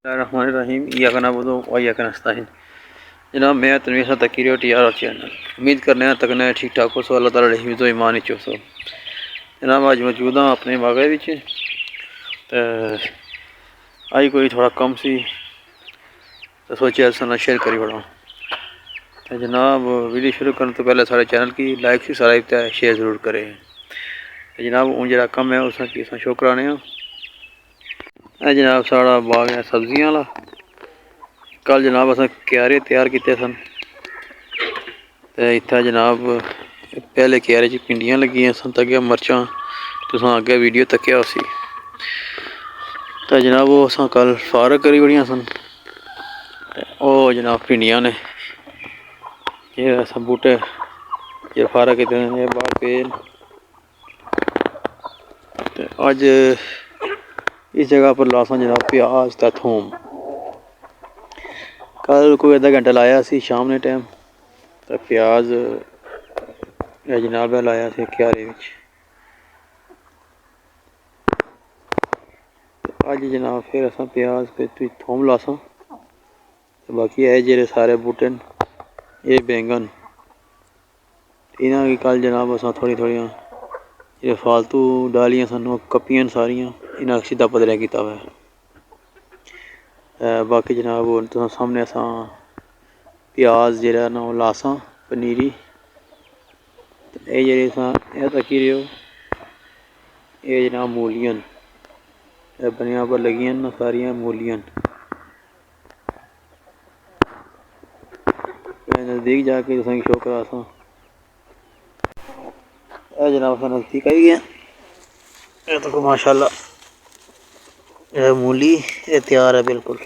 रहीम या नबुदु व इय्याक नस्तईन। जनाब मैं तनवीर सा तकी रोटी यार चैनल उम्मीद करने तकना ठीक ठाक हो सो अल्लाह ताला हिफ्ज़ो ईमान ही सो। जनाब अज मौजूद हाँ अपने बागे विच ते अज कोई थोड़ा कम सी तो सोचा अस शेयर करी बड़ा। तो जनाब वीडियो शुरू करने तो पहले सारे चैनल की लाइक सब्सक्राइब ते शेयर ज़रूर करें। तो जनाब हूँ जो कम है उसका की शो कराने। जनाब साड़ा बाग है सब्जियां वाला। कल जनाब अस क्यारे तैयार किए सन ते इत्थे जनाब पहले क्यारे च भिंडियां लगियां सन ते अगे मर्चां तुस अगे वीडियो तक्या उसी। तो जनाब वो अस कल फारग करी बड़ियां सन। ओ जनाब भिंडियां ने ये अस बूटे ये फारग किते ये बाहर पे। अज इस जगह पर लासा जनाब प्याज ते थूम। कल कोई अद्धा घंटा लाया सी शाम ने टाइम तो प्याज जनाब लाया सी क्यारे विच। अज जनाब फिर अस प्याज फिर थूम लासा। बाकी है जेरे सारे बूटे ये बैंगन इन्हों की कल जनाब अस थोड़ी थोड़ियां जो फालतू डालियां सन कप्पियां सारियां इन्हें सीधा पदलिया किया हुआ है। बाकी जनाब तुम सामने अस प्याज जरा ना लासा पनीरी ये तकी रहो ये जनाब मूलियन बनिया पर लगियां ना सारिया मूलियन। नज़दीक जाके तुसें शो करा सा जनाब अस नज़दीक आई गए तो माशाल्लाह मूली ये तैयार है बिल्कुल।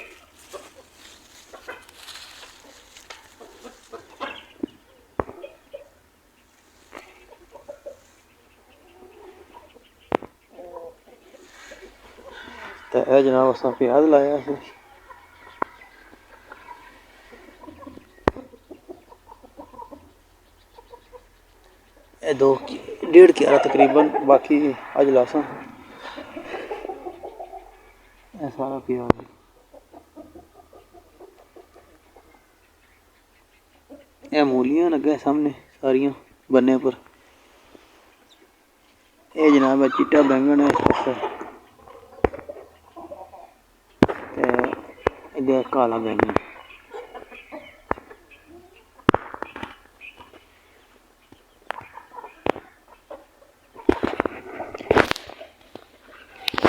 तो यह जनाब अस प्याज लाया ये 2.5 क्यारा तकरीबन। बाकी अज लासा सारा प्याज ये मूलियां लगे सामने सारिया बन्ने पर। यह जनाब चिट्टा बैंगन है इधर काला बैंगन।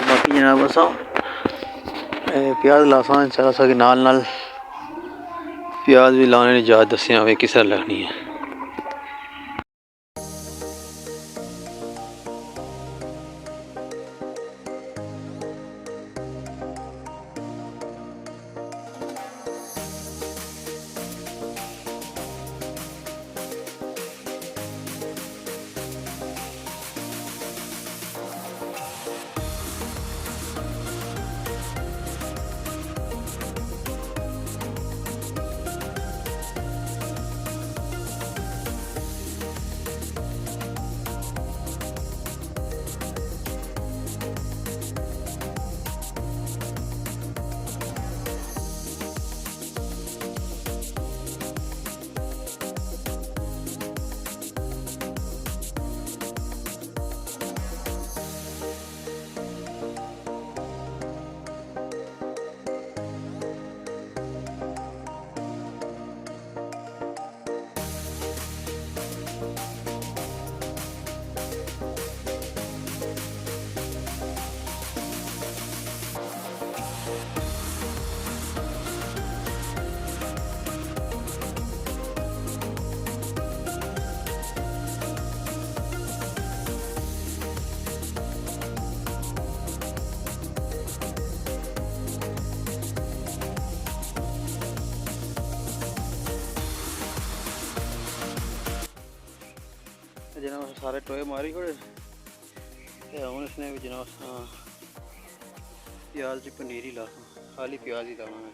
बाकी जनाब अस प्याज लासा इंशाअल्लाह के नाल नाल प्याज भी लाने की इजाजत दसिया किस तरह लगनी है। जनाब सारे टोए मारी छोड़े हूँ इसने भी जनाब प्याज की पनीर ही ला खाली प्याज ही लाना।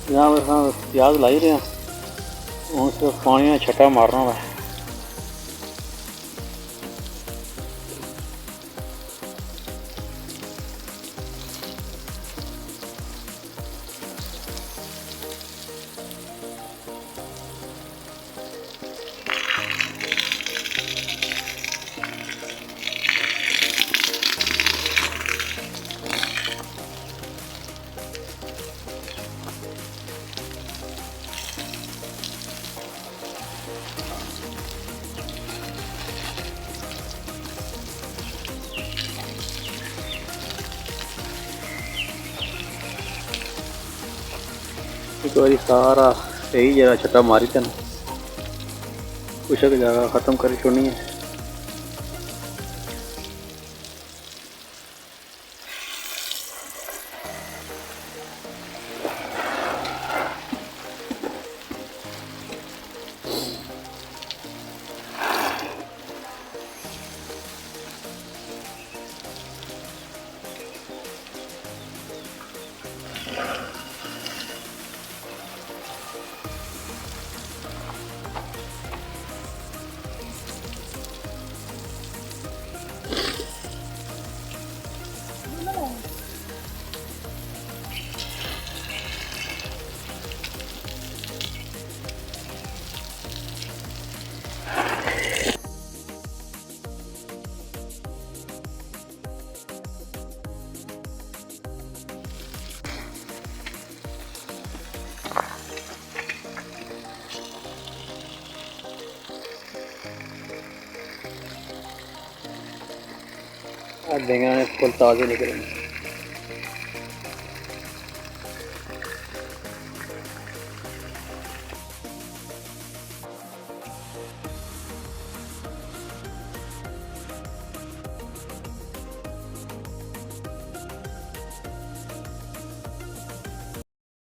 जनाब अस प्याज लाई रहे हैं, हूँ सिर्फ पानी में छट्टा मारना वा। एक बार सारा सही जगह छट्टा मारी तेन कुछ एक जगह ख़त्म कर छोड़नी है। बैंगन फुल ताज़े निकले।